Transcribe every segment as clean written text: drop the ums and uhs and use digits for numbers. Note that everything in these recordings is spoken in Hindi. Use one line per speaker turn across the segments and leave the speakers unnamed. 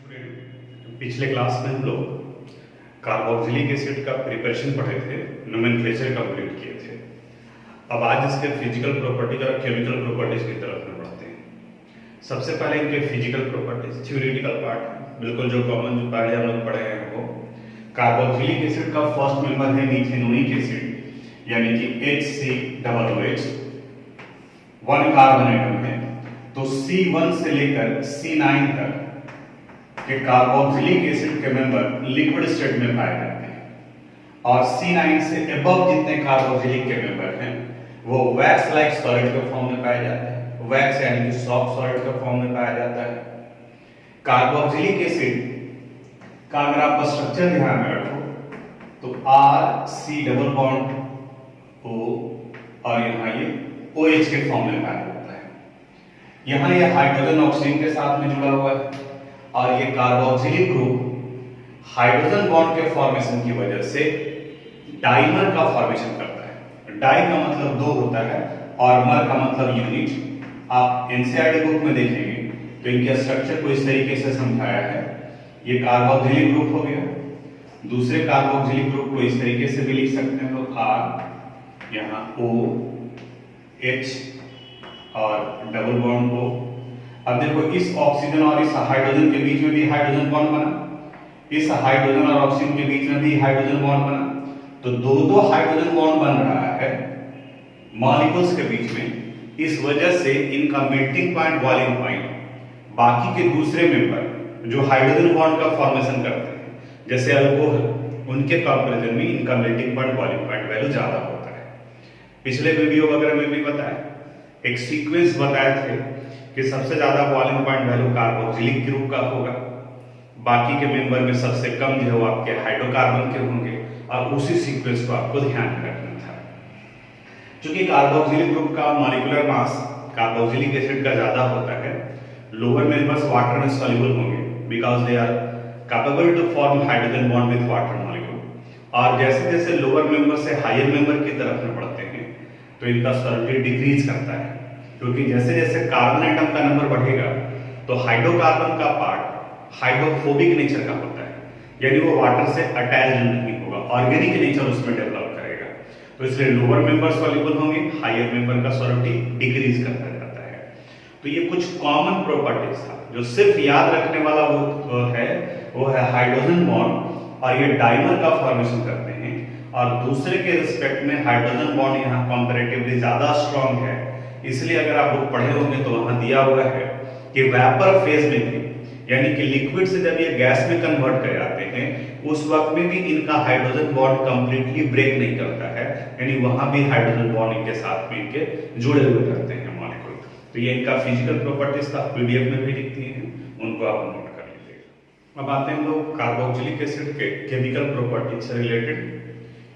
स्टूडेंट, पिछले क्लास में हम लोग कार्बोक्सिलिक एसिड का प्रिपरेशन पढ़े थे, नोमेनक्लेचर कंप्लीट किए थे। अब आज इसके फिजिकल प्रॉपर्टीज और केमिकल प्रॉपर्टीज की तरफ में बढ़ते हैं। सबसे पहले इनके फिजिकल प्रॉपर्टीज, थ्योरेटिकल पार्ट बिल्कुल जो कॉमन जो पहले हम लोग पढ़े हैं वो कार्बोक्सिलिक एसिड का फर्स्ट मेंबर है मीथेनोइक एसिड, यानी कि HCOOH, 1 कार्बन एटम है। तो C1 से लेकर C9 तक के कार्बोक्सिलिक एसिड के मेंबर लिक्विड स्टेट में पाए जाते हैं और C9 से अबव जितने कार्बोक्सिलिक के मेंबर हैं वो वैक्स लाइक सॉलिड के फॉर्म में पाए जाते हैं। वैक्स यानी कि सॉफ्ट सॉलिड के फॉर्म में पाया जाता है। कार्बोक्सिलिक एसिड का अगर आप स्ट्रक्चर ध्यान में रखो तो RC डबल बॉन्ड O और यहाँ ये OH के फॉर्म में पाया जाता है। यहाँ ये हाइड्रोजन ऑक्सीजन के साथ में जुड़ा हुआ है और ये कार्बोक्सिलिक ग्रुप हाइड्रोजन बॉन्ड के फॉर्मेशन की वजह से डाइमर का फॉर्मेशन करता है। डाई का मतलब दो होता है और मर का मतलब यूनिट। आप एनसीईआरटी बुक में देखेंगे तो इनके स्ट्रक्चर को इस तरीके से समझाया है। ये कार्बोक्सिलिक ग्रुप हो गया, दूसरे कार्बोक्सिलिक ग्रुप को इस तरीके से भी लिख सकते हैं, तो R, यहाँ O, H और डबल बॉन्ड O। अब देखो इस ऑक्सीजन और इस हाइड्रोजन के बीच में भी हाइड्रोजन बॉन्ड बना, इस हाइड्रोजन और ऑक्सीजन के बीच में भी हाइड्रोजन बॉन्ड बना, तो दो हाइड्रोजन बॉन्ड बन रहा है मॉलिक्यूल्स के बीच में। इस वजह से इनका मेल्टिंग पॉइंट, बॉइलिंग पॉइंट बाकी के दूसरे मेंबर जो हाइड्रोजन बॉन्ड का फॉर्मेशन करते हैं जैसे अल्कोहल, उनके कंपैरिजन में इनका melting point, boiling point value ज्यादा होता है। पिछले वीडियो वगैरह में भी बताया, एक सीक्वेंस बताए थे कि सबसे ज्यादा boiling point value carboxylic group का होगा, बाकी के मेंबर में सबसे कम जो है वो आपके हाइड्रोकार्बन के होंगे और उसी सीक्वेंस को आपको ध्यान में रखना था। क्योंकि कार्बोक्सिलिक ग्रुप का मॉलिक्यूलर मास कार्बोक्सिलिक एसिड का ज्यादा होता है, लोअर मेंबर्स वाटर में सॉल्युबल होंगे because they are capable to form hydrogen bond with water molecule, और जैसे जैसे लोअर मेंबर से हायर मेंबर की तरफ में बढ़ते हैं तो इनका सॉलिबिलिटी डिक्रीज करता है, क्योंकि जैसे जैसे कार्बन एटम का नंबर बढ़ेगा तो हाइड्रोकार्बन का पार्ट हाइड्रोफोबिक नेचर का होता है, यानी वो वाटर से अटैच्ड नहीं होगा, ऑर्गेनिक नेचर उसमें डेवलप करेगा। तो इसलिए लोअर मेंबर सॉल्युबल होंगे, हायर मेंबर का सॉलिबिलिटी डिक्रीज करता जाता है। तो ये कुछ कॉमन प्रॉपर्टीज था जो सिर्फ याद रखने वाला वो है हाइड्रोजन बॉन्ड, और ये डाइमर का फॉर्मेशन करते हैं, और दूसरे के रिस्पेक्ट में हाइड्रोजन बॉन्ड यहाँ कंपैरेटिवली ज्यादा स्ट्रांग है। इसलिए अगर आप बुक पढ़े होंगे तो वहां दिया हुआ है कि वेपर फेज में भी, यानी कि लिक्विड से जब ये गैस में कन्वर्ट कर जाते हैं उस वक्त में भी इनका हाइड्रोजन बॉन्ड कंप्लीटली ब्रेक नहीं करता है, यानी वहां भी हाइड्रोजन बॉन्ड इनके साथ में इनके जुड़े हुए रहते हैं मॉलिक्यूल। तो ये इनका फिजिकल प्रॉपर्टीज था, पीडीएफ में भी लिखती हैं, उनको आप नोट कर लीजिएगा। अब आते हैं हम लोग कार्बोक्सिलिक एसिड के केमिकल प्रॉपर्टीज से रिलेटेड।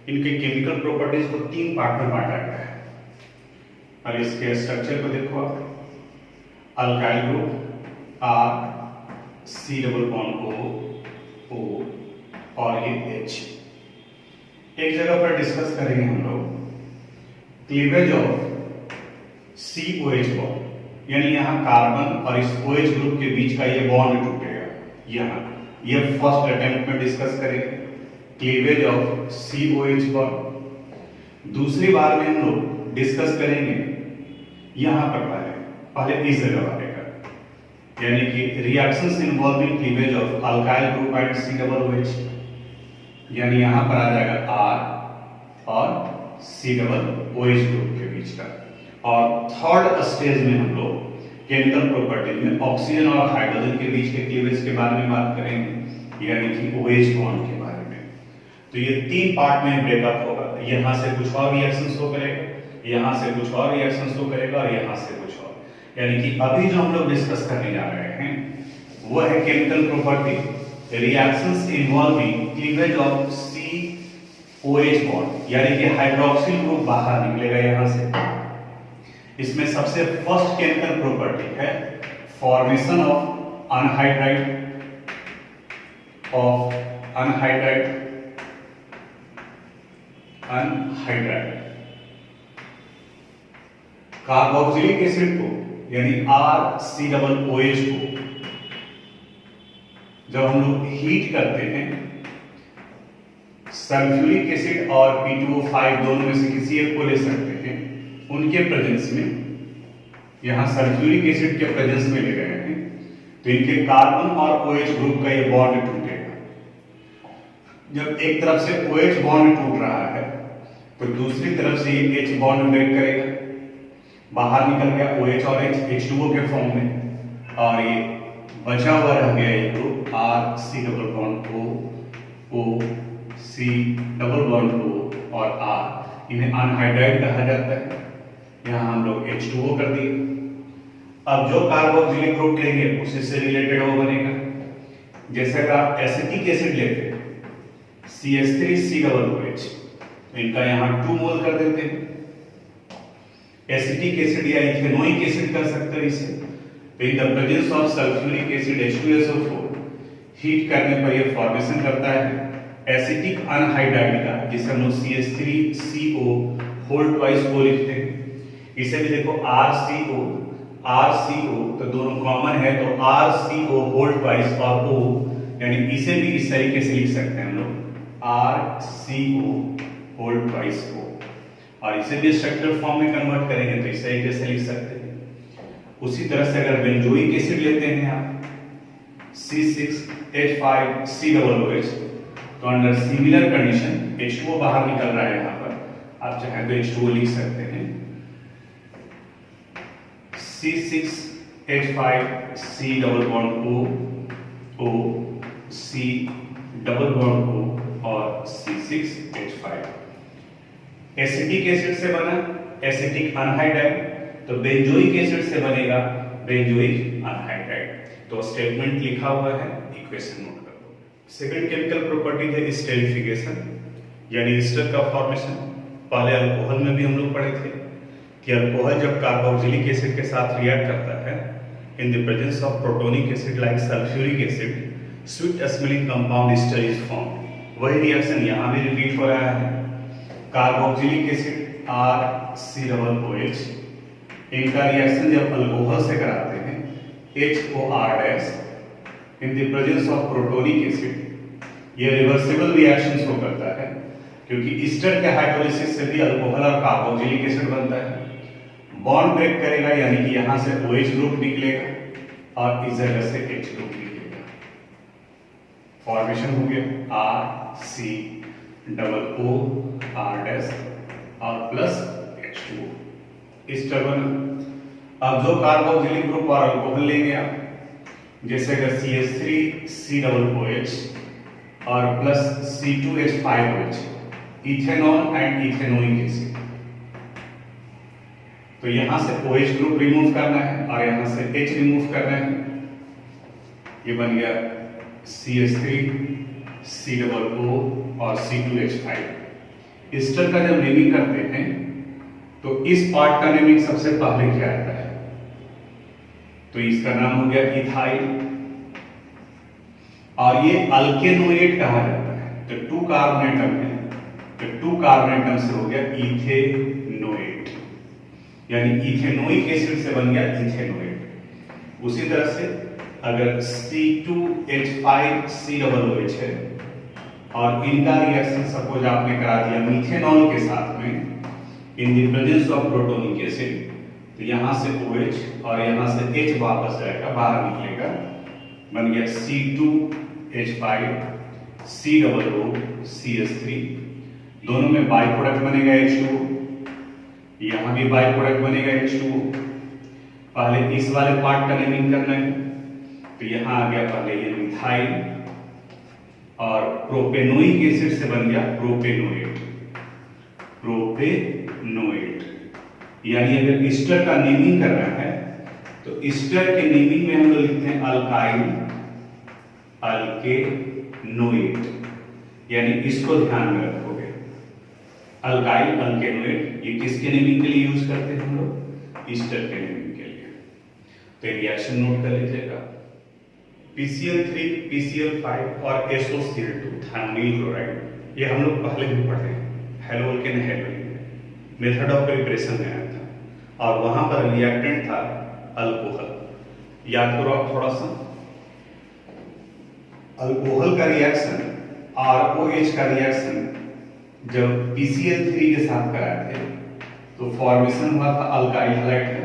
इनके केमिकल प्रॉपर्टीज को 3 पार्ट में बांटा गया है और इसके स्ट्रक्चर को देखो आप, alkyl group RC double bond O और ये H। एक जगह पर डिस्कस करेंगे हम लोग क्लीवेज ऑफ COH बॉन्ड, यानी यहाँ कार्बन और इस OH ग्रुप के बीच का ये बॉन्ड टूटेगा। यहाँ ये फर्स्ट अटेम्प्ट में डिस्कस करेंगे क्लीवेज ऑफ COH बॉन्ड। दूसरी बार में हम लोग डिस्कस करेंगे यहां पर पहले इस जगह वाले का, यानी कि reactions involving cleavage of alkyl group and COOH, यानी यहां पर आ जाएगा R और COOH ग्रुप के बीच का। और थर्ड स्टेज में हम लोग केमिकल प्रॉपर्टी में ऑक्सीजन और हाइड्रोजन के बीच के क्लीवेज के बारे में बात करेंगे, यानी कि OH बॉन्ड के बारे में। तो ये 3 पार्ट में ब्रेकअप होगा, यहां से कुछ और रिएक्शंस हो करेगा, यहां से कुछ और रिएक्शंस को करेगा और यहां से कुछ और, यानी कि अभी जो हम लोग डिस्कस करने जा रहे हैं वो है chemical property reactions involving cleavage of COH bond, यानी कि हाइड्रोक्सिल ग्रुप बाहर निकलेगा यहां से। इसमें सबसे फर्स्ट केमिकल प्रॉपर्टी है formation of anhydride carboxylic acid को, यानी RCOOH को जब हम लोग हीट करते हैं सल्फ्यूरिक एसिड और P2O5 दोनों में से किसी एक को ले सकते हैं, उनके प्रेजेंस में, यहां सल्फ्यूरिक एसिड के प्रेजेंस में ले रहे हैं, तो इनके कार्बन और OH ग्रुप का ये बॉन्ड टूटेगा। जब एक तरफ से OH बॉन्ड टूट रहा है तो दूसरी तरफ से ये H बॉन्ड ब्रेक करेगा, बाहर निकल गया OH और H H2O के फॉर्म में, और ये बचा हुआ रह गया ये group RC double bond O C double bond O और R, इन्हें अनहाइड्राइड कहा जाता है। यहां हम लोग H2O कर दिए। अब जो कार्बोक्सिलिक ग्रुप लेंगे उसी से रिलेटेड वो बनेगा। जैसे अगर आप एसिटिक एसिड लेते हैं CH3C डबल OH, तो इनका यहां 2 मोल कर देते हैं। एसिटिक एसिड या इथेनोइक एसिड कर सकते हो इसे। तो इन the presence of sulphuric acid H2SO4 heat करने पर यह फॉर्मेशन करता है एसिटिक अनहाइड्राइड का, जिसे हम लोग CH3CO होल ट्वाइस O लिखते हैं। इसे भी देखो RCO तो दोनों कॉमन है, तो RCO होल ट्वाइस और O, यानी इसे भी इस तरीके से लिख सकते हैं हम लोग RCO होल ट्वाइस O, और इसे भी स्ट्रक्चरल फॉर्म में कन्वर्ट करेंगे तो इस तरीके से लिख सकते हैं। उसी तरह से अगर बेंजोइक एसिड लेते हैं आप C6H5C डबल OH, तो अंडर सिमिलर कंडीशन H2O बाहर निकल रहा है, यहां पर आप चाहें तो H2O लिख सकते हैं C6H5C double bond O C double bond O और C6H5। एसिटिक एसिड से बना एसिटिक अनहाइड्राइड, तो बेंजोइक एसिड से बनेगा बेंजोइक अनहाइड्राइड। तो स्टेटमेंट लिखा हुआ है, इक्वेशन नोट कर लो। सेकंड केमिकल प्रॉपर्टी है स्टेरिफिकेशन, यानी ईस्टर का फॉर्मेशन। पहले अल्कोहल में भी हम लोग पढ़े थे कि अल्कोहल जब कार्बोक्सिलिक एसिड के साथ रिएक्ट करता है इन the presence of protonic acid like sulphuric acid, sweet smelling compound Easter is formed. वही रिएक्शन यहाँ भी रिपीट हो रहा है। Carboxylic acid RC double OH, इनका रिएक्शन जब अल्कोहल से कराते हैं HOR' in the presence of protonic acid, ये रिवर्सिबल रिएक्शन शो करता है, क्योंकि ईस्टर के हाइड्रोलिसिस से भी अल्कोहल और कार्बोक्सिलिक एसिड बनता है। बॉन्ड ब्रेक करेगा, यानी कि यहां से OH ग्रुप निकलेगा और इस जगह से H ग्रुप निकलेगा। फॉर्मेशन हो गया RC डबल O R' और प्लस H2O, ईस्टर बना। अब जो कार्बोक्सिलिक ग्रुप और अल्कोहल लेंगे आप, जैसे अगर CH3C डबल OH और plus C2H5OH, ethanol and ethanoic acid, तो यहां से OH ग्रुप रिमूव करना है और यहां से H रिमूव करना है। ये बन गया CH3C डबल O और C2H5। ईस्टर का जब नेमिंग करते हैं तो इस पार्ट का नेमिंग सबसे पहले क्या आता है, तो इसका नाम हो गया इथाइल, और ये अल्केनोएट कहा जाता है। तो 2 कार्बन एटम है, तो 2 कार्बन एटम से हो गया इथेनोएट, यानी इथेनोइक एसिड से बन गया इथेनोएट। उसी तरह से अगर C2H5C डबल OH है और इनका रिएक्शन सपोज आपने करा दिया मीथेनॉल के साथ में इन the presence of protonic acid, तो यहां से OH और यहां से H वापस जाएगा, बाहर निकलेगा, बन गया C2H5C डबल O CH3। दोनों में बाई प्रोडक्ट बनेगा H2O, यहां भी बाई प्रोडक्ट बनेगा H2O। पहले इस वाले पार्ट का नेमिंग करना है, तो यहां आ गया पहले ये मिथाइल और प्रोपेनोइक एसिड से बन गया प्रोपेनोएट। यानी अगर ईस्टर का नेमिंग करना है तो ईस्टर के नेमिंग में हम लोग लिखते हैं अल्काइल अल्केनोएट, यानी इसको ध्यान में रखोगे। अल्काइल अल्केनोएट ये किसके नेमिंग के लिए यूज करते हैं हम लोग, ईस्टर के नेमिंग के लिए। तो रिएक्शन नोट कर लीजिएगा, PCl3 PCl5 और SOCl2 थायमोनिल क्लोराइड, ये हम लोग पहले भी पढ़े हैं, हेलोअल्केन हेलोइन मेथड ऑफ प्रिपरेशन में आया था, और वहां पर रिएक्टेंट था अल्कोहल। याद करो आप थोड़ा सा, अल्कोहल का रिएक्शन ROH का रिएक्शन जब PCl3 के साथ कराए थे तो फॉर्मेशन हुआ था अल्काइल हैलाइड का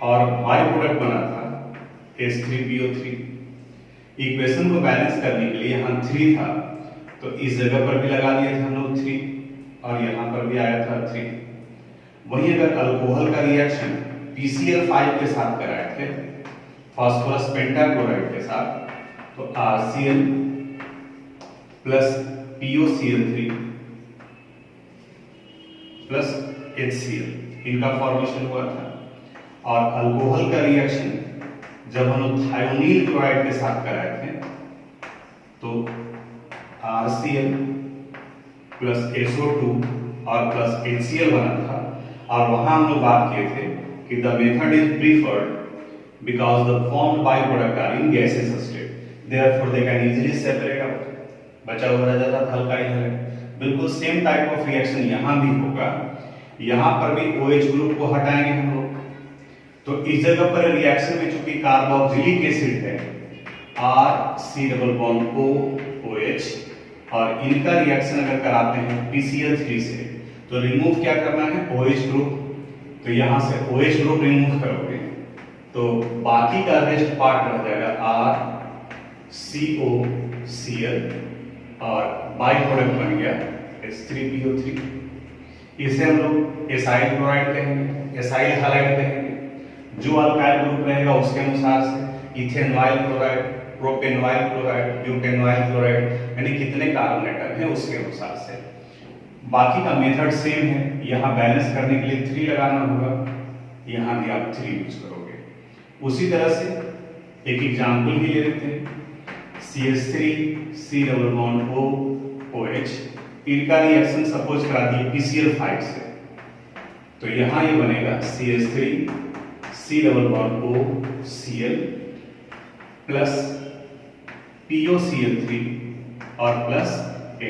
और बाई प्रोडक्ट बना था H3PO3। इक्वेशन को बैलेंस करने के लिए यहाँ 3 था तो इस जगह पर भी लगा दिया था हम लोग 3 और यहाँ पर भी आया था 3। वहीं अगर अल्कोहल का रिएक्शन PCl5 के साथ कराए थे फास्फोरस पेंटाक्लोराइड के साथ तो RCl plus POCl3 plus HCl इनका फॉर्मेशन हुआ था। और अल्कोहल का रिएक्शन जब हम लोग थायोनील क्लोराइड के साथ कराए थे तो RCl प्लस SO2 और प्लस HCl बना था। और वहां हम लोग बात किए थे कि the method is preferred because the formed byproduct are in gaseous state, therefore they can easily separate out। बचा हुआ रह जाता था अल्काइल हैलाइड। बिल्कुल सेम टाइप ऑफ रिएक्शन यहाँ भी होगा, यहाँ पर भी OH ग्रुप को हटाएंगे हम लोग। तो इस जगह पर रिएक्शन में चूंकि कार्बोक्सिलिक एसिड है RC डबल बॉन्ड OH और इनका रिएक्शन अगर कराते हैं PCl3 से तो रिमूव क्या करना है OH ग्रुप। तो यहाँ से OH ग्रुप रिमूव करोगे तो बाकी का रेस्ट पार्ट रह जाएगा RCOCl और बाई प्रोडक्ट बन गया H3PO3। इसे हम लोग एसाइल क्लोराइड कहेंगे, एसाइल हैलाइड कहेंगे। जो अल्काइल ग्रुप रहेगा उसके अनुसार से इथेनॉइल क्लोराइड, प्रोपेनॉइल क्लोराइड, ब्यूटेनॉइल क्लोराइड यानी कितने कार्बन एटम है उसके अनुसार से। बाकी का मेथड सेम है। यहाँ बैलेंस करने के लिए 3 लगाना होगा, यहाँ भी आप 3 यूज करोगे। उसी तरह से एक एग्जाम्पल भी ले लेते हैं CH3C डबल बॉन्ड OH। इनका रिएक्शन सपोज करा दिए PCl5 से तो यहाँ ये बनेगा CH3C double bond OCl plus POCl3 और प्लस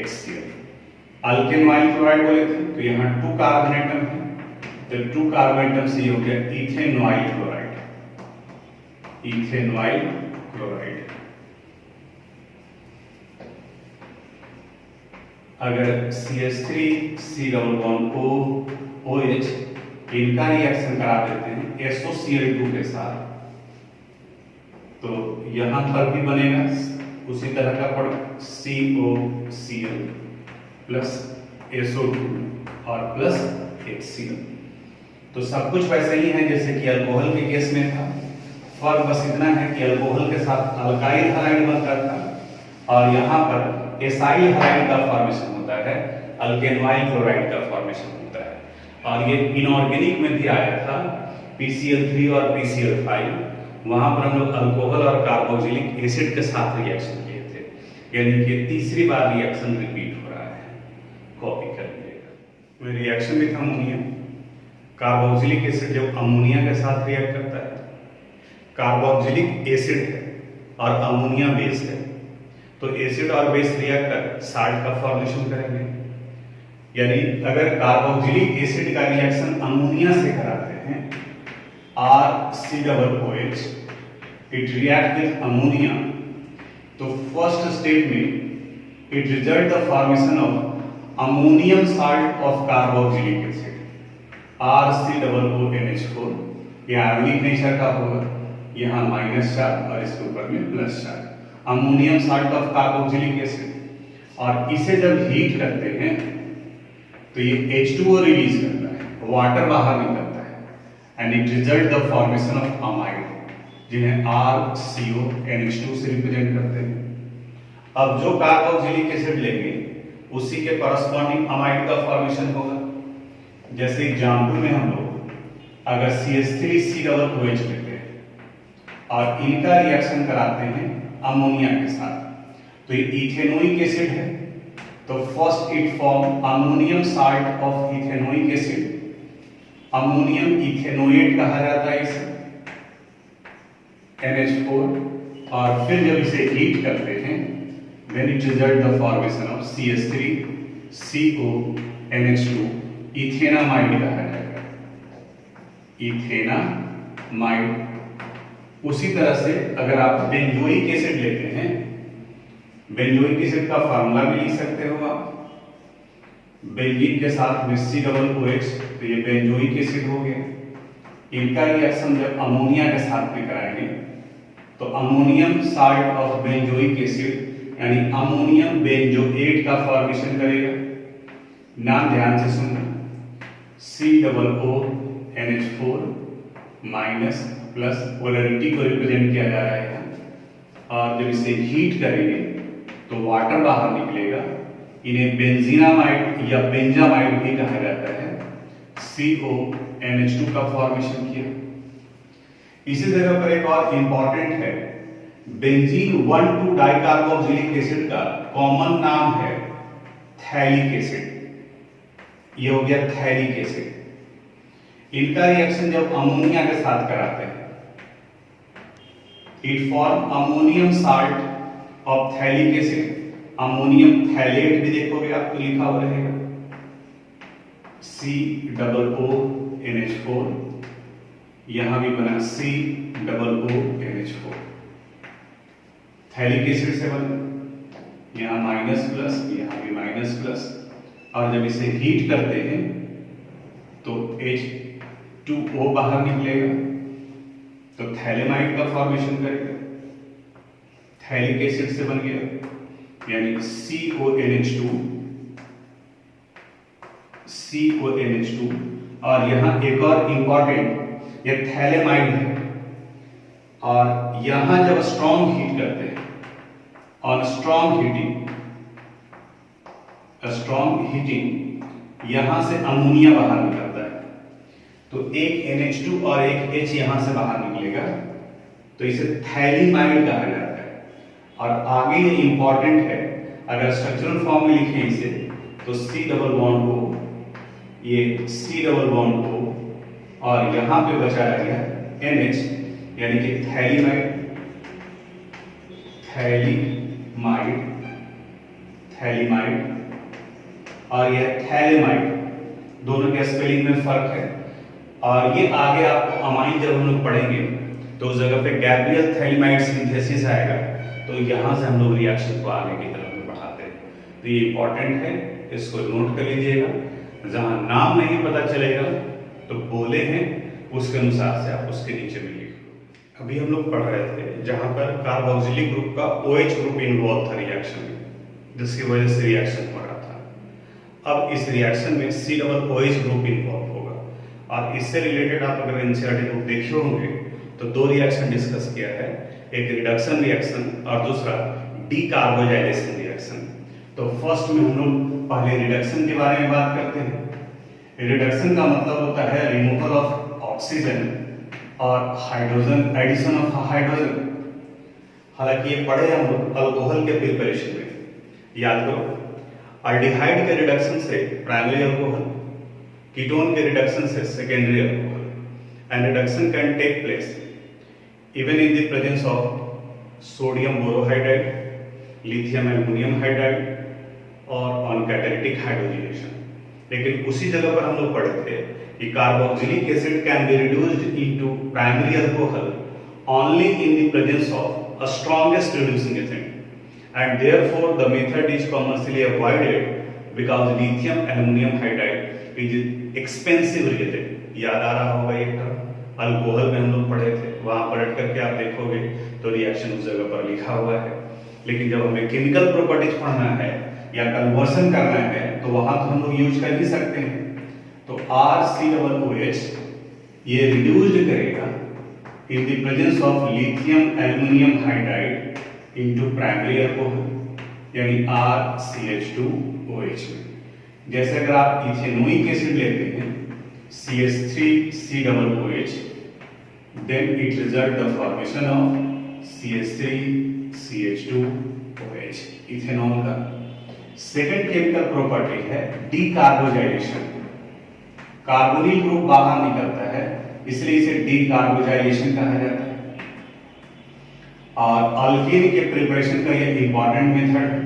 HCl। अल्केनॉइल क्लोराइड बोले थे तो यहाँ 2 कार्बन एटम है तो 2 कार्बन एटम से ये हो गया इथेनॉइल क्लोराइड, इथेनॉइल क्लोराइड। अगर CH3C डबल बॉन्ड OH इनका रिएक्शन करा देते हैं SOCl2 के साथ तो यहां पर भी बनेगा उसी तरह का प्रोडक्ट COCl प्लस SO2 और प्लस HCl। तो सब कुछ वैसे ही है जैसे कि अल्कोहल के केस में था। फर्क बस इतना है कि अल्कोहल के साथ अल्काइल हैलाइड बनता था और यहाँ पर एसाइल हैलाइड का फॉर्मेशन होता है, अल्केनॉइल क्लोराइड का फॉर्मेशन होता है। और ये इनऑर्गेनिक में भी आया था PCl3 और PCl5। वहां पर हम लोग अल्कोहल और कार्बोक्सिलिक एसिड के साथ रिएक्शन किए थे, यानी कि तीसरी बार रिएक्शन रिपीट हो रहा है। कॉपी कर लीजिएगा। Reaction with ammonia, carboxylic acid जब अमोनिया के साथ रिएक्ट करता है, कार्बोक्सिलिक एसिड है और अमोनिया बेस है तो एसिड और बेस रिएक्ट कर साल्ट का फॉर्मेशन करेंगे। यानी अगर कार्बोक्सिलिक एसिड का रिएक्शन अमोनिया से कराते हैं RCOOH, it react with ammonia तो फर्स्ट स्टेप में it result the formation of ammonium salt of carboxylic acid RCOONH4। यह आयनिक नेचर का होगा, यहाँ माइनस चार्ज और इसके ऊपर में plus charge, ammonium salt of carboxylic acid. और इसे जब हीट करते हैं तो ये H2O रिलीज करता है, वाटर बाहर निकलता है and it result the formation of amide जिन्हें RCONH2 से रिप्रेजेंट करते हैं। अब जो कार्बोक्सिलिक एसिड लेंगे उसी के कॉरस्पॉन्डिंग अमाइड का फॉर्मेशन होगा। जैसे एग्जाम्पल में हम लोग अगर CH3C डबल OH लेते हैं और इनका रिएक्शन कराते हैं अमोनिया के साथ तो ये इथेनोइक एसिड है तो first it form ammonium salt of ethanoic acid, ammonium ethanoate कहा जाता है इसे NH4। और फिर जब इसे हीट करते हैं then it result the formation of CH3CONH2 ethanamide कहा जाएगा, इथेनामाइड। उसी तरह से अगर आप बेंजोइक एसिड लेते हैं बेंजोइक एसिड का फार्मूला भी लिख सकते हो आप, बेंजीन के साथ में COOH, तो ये बेंजोइक एसिड हो गया। इनका रिएक्शन जब अमोनिया के साथ में कराएंगे तो ammonium salt of benzoic acid यानी अमोनियम बेंजोएट का फॉर्मेशन करेगा। नाम ध्यान से सुनना, COONH4 माइनस प्लस पोलैरिटी को रिप्रेजेंट किया जा रहा है और जब इसे हीट करेंगे तो वाटर बाहर निकलेगा। इन्हें बेंजीनामाइड या बेंजामाइड भी कहा जाता है। CONH2 का फॉर्मेशन किया। इसी जगह पर एक और इंपॉर्टेंट है, बेंजीन 1,2 डाइकार्बोक्सिलिक एसिड का कॉमन नाम है थैलिक एसिड। ये हो गया थैलिक एसिड। इनका रिएक्शन जब अमोनिया के साथ कराते हैं, it form ammonium salt of phthalic acid. Ammonium phthalate भी देखोगे आपको लिखा हुआ रहेगा, COONH4, यहां भी बना COONH4, थैलिक एसिड से बना, यहां माइनस प्लस, यहां भी माइनस प्लस, और जब इसे हीट करते हैं तो H2O बाहर निकलेगा तो थैलेमाइड का फॉर्मेशन करेगा। थैलिक एसिड से बन गया यानी CONH2, और यहां एक और इंपॉर्टेंट, ये थैलेमाइड है और यहां जब स्ट्रॉन्ग हीट करते हैं, ऑन स्ट्रॉन्ग हीटिंग यहां से अमोनिया बाहर निकलता है, तो एक NH2 और एक H यहां से बाहर निकलेगा, तो इसे थैलीमाइड कहा जाता है। और आगे ये इंपॉर्टेंट है, अगर स्ट्रक्चरल फॉर्म में लिखें इसे तो C डबल बॉन्ड O, ये C डबल बॉन्ड O, और यहां पे बचा रह गया NH यानी कि थैलीमाइड, और यह थैलेमाइड, दोनों के स्पेलिंग में फर्क है। और ये आगे आपको अमाइन जब हम लोग पढ़ेंगे तो उस जगह पे गैब्रियल थैलीमाइड सिंथेसिस आएगा, तो यहां से हम लोग रिएक्शन को आगे की तरफ में बढ़ाते हैं। तो ये इंपॉर्टेंट है, इसको नोट कर लीजिएगा। जहां नाम नहीं पता चलेगा तो बोले हैं उसके अनुसार से आप उसके नीचे में लिख लो। अभी हम लोग पढ़ रहे थे जहां पर कार्बोक्सिलिक ग्रुप का OH ग्रुप इन्वॉल्व था रिएक्शन में, जिसकी वजह से रिएक्शन हो रहा था। अब इस रिएक्शन में COOH ग्रुप इन्वॉल्व होगा, और इससे रिलेटेड आप अगर एनसीईआरटी बुक देखे होंगे तो दो रिएक्शन डिस्कस किया है, एक रिडक्शन रिएक्शन और दूसरा डीकार्बोजाइलेशन रिएक्शन। तो फर्स्ट में हम लोग पहले रिडक्शन के बारे में बात करते हैं। रिडक्शन का मतलब होता है रिमूवल ऑफ ऑक्सीजन और हाइड्रोजन, एडिशन ऑफ हाइड्रोजन। हालांकि ये पढ़े हम लोग अल्कोहल के प्रिपरेशन में, याद करो, अल्डिहाइड के रिडक्शन से प्राइमरी अल्कोहल, कीटोन के रिडक्शन से secondary alcohol, and reduction can take place even in the presence of sodium borohydride, lithium aluminium hydride और ऑन कैटालिटिक हाइड्रोजनेशन। लेकिन उसी जगह पर हम लोग पढ़े थे कि carboxylic acid can be reduced into primary alcohol only in the presence of a strongest reducing agent, and therefore the method is commercially avoided because lithium aluminum hydride is expensive reagent। याद आ रहा होगा ये टर्म, अल्कोहल में हम लोग पढ़े थे, वहां पलट करके आप देखोगे तो रिएक्शन उस जगह पर लिखा हुआ है। लेकिन जब हमें केमिकल प्रॉपर्टीज पढ़ना है या कन्वर्सन करना है तो वहां तो हम लोग यूज कर ही सकते हैं। तो RCOOH ये रिड्यूस्ड करेगा इन the presence of lithium aluminium hydride into primary alcohol यानी RCH2OH में। जैसे अगर आप इथेनोइक एसिड लेते हैं CH3COOH, then it result the formation of CH3CH2OH, ethanol का। सेकेंड केमिकल प्रॉपर्टी है डीकार्बोजाइलेशन। कार्बोनिल ग्रुप बाहर निकलता है, इसलिए इसे डीकार्बोजाइलेशन कहा जाता है। और अल्कीन के प्रिपरेशन का यह इंपॉर्टेंट मेथड है।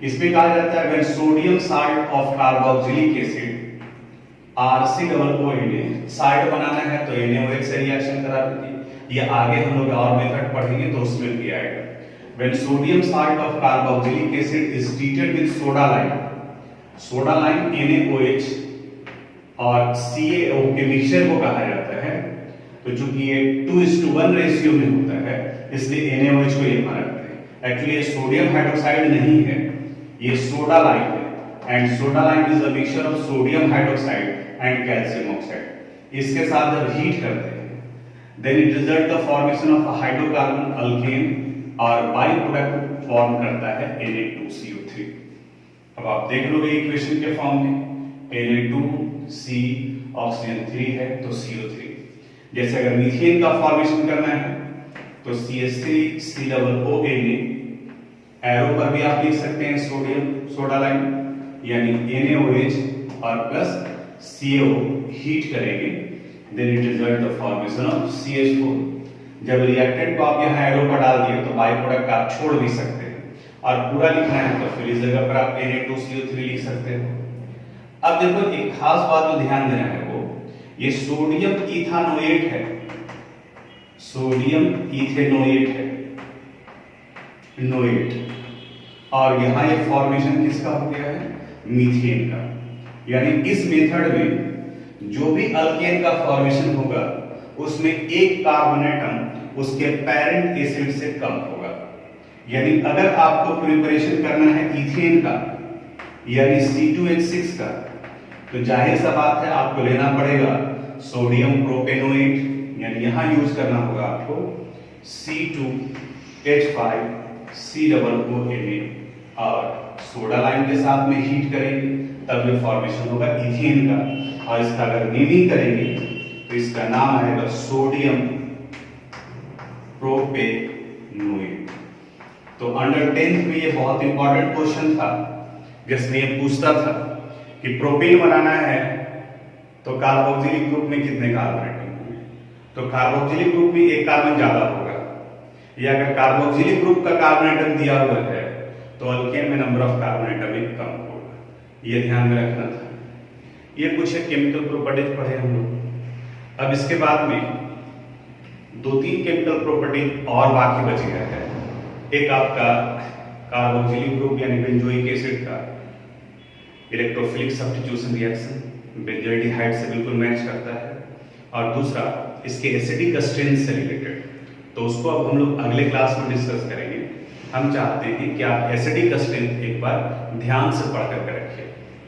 इसमें कहा जाता है when sodium salt of carboxylic acid RCOOH salt बनाना है तो NaOH से रिएक्शन करा देती है। ये आगे हम लोग और मेथड पढ़ेंगे तो उसमें भी आएगा। When sodium salt of carboxylic acid is treated with soda lime NaOH और CaO के मिक्सचर को कहा जाता है। तो चूंकि ये 2:1 रेशियो में होता है इसलिए NaOH को ये माना जाता है। एक्चुअली ये सोडियम हाइड्रोक्साइड नहीं है, ये सोडा लाइम है and soda lime is a mixture of sodium hydroxide and calcium oxide. इसके साथ जब हीट करते हैं then it result the formation of a hydrocarbon alkane और बाई प्रोडक्ट फॉर्म करता है Na2CO3। अब आप देख लोगे इक्वेशन के फॉर्म में Na2C ऑक्सीजन 3 है तो CO3। जैसे अगर मीथेन का फॉर्मेशन करना है तो CH3COONA, एरो पर भी आप लिख सकते हैं सोडियम सोडा लाइम यानी NaOH और प्लस CO हीट करेंगे then it result the formation of CH4। जब रिएक्टेंट को आप यहाँ एरो पर डाल दिए तो बाई प्रोडक्ट आप छोड़ भी सकते हैं और पूरा लिखना है तो फिर इस जगह पर आप Na2CO3 लिख सकते हो। अब देखो एक खास बात जो ध्यान देना है वो ये सोडियम इथानोएट है, सोडियम इथेनोएट है नोएट, और यहाँ ये फॉर्मेशन किसका हो गया है मीथेन का। यानी इस मेथड में जो भी अल्केन का फॉर्मेशन होगा उसमें एक कार्बन एटम उसके पेरेंट एसिड से कम होगा। यानी अगर आपको प्रिपरेशन करना है इथेन का यानी C2H6 का तो जाहिर सा बात है आपको लेना पड़ेगा सोडियम प्रोपेनोएट यानी यहां यूज करना होगा आपको C2H5COONA और सोडा लाइम के साथ में हीट करेंगे तब ये फॉर्मेशन होगा इथेन का। और इसका अगर नेमिंग करेंगे तो इसका नाम आएगा सोडियम प्रोपेनोएट। तो अंडर 10th में ये बहुत इंपॉर्टेंट क्वेश्चन था जिसमें ये पूछता था कि प्रोपेन बनाना है तो कार्बोक्सिलिक ग्रुप में कितने कार्बन एटम होंगे। तो कार्बोक्सिलिक ग्रुप में एक कार्बन ज्यादा होगा, या अगर कार्बोक्सिलिक ग्रुप का कार्बन एटम दिया हुआ है तो अल्केन में नंबर ऑफ कार्बन एटम एक कम होगा। ये ध्यान में रखना था। ये कुछ केमिकल प्रॉपर्टीज पढ़े हम लोग। अब इसके बाद में 2-3 केमिकल प्रॉपर्टी और बाकी बच गया है। एक आपका कार्बोक्सिलिक ग्रुप यानी बेंजोइक एसिड का इलेक्ट्रोफिलिक सब्स्टिट्यूशन रिएक्शन बेंजोइल्डिहाइड से बिल्कुल मैच करता है, और दूसरा इसके एसिडिक स्ट्रेंथ से रिलेटेड, तो उसको अब हम लोग अगले क्लास में डिस्कस करेंगे। हम चाहते हैं कि आप एसिडिक स्ट्रेंथ एक बार ध्यान से पढ़ करके रखिए।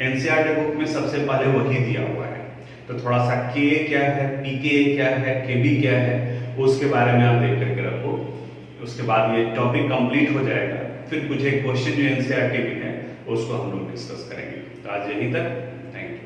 एनसीईआरटी बुक में सबसे पहले वही दिया हुआ है, तो थोड़ा सा के क्या है, पीके क्या है, केबी क्या है, उसके बारे में आप देख करके रखो। उसके बाद ये टॉपिक कंप्लीट हो जाएगा, फिर कुछ एक क्वेश्चन जो एनसीईआरटी में है उसको हम लोग डिस्कस करेंगे। तो आज यहीं तक, थैंक यू।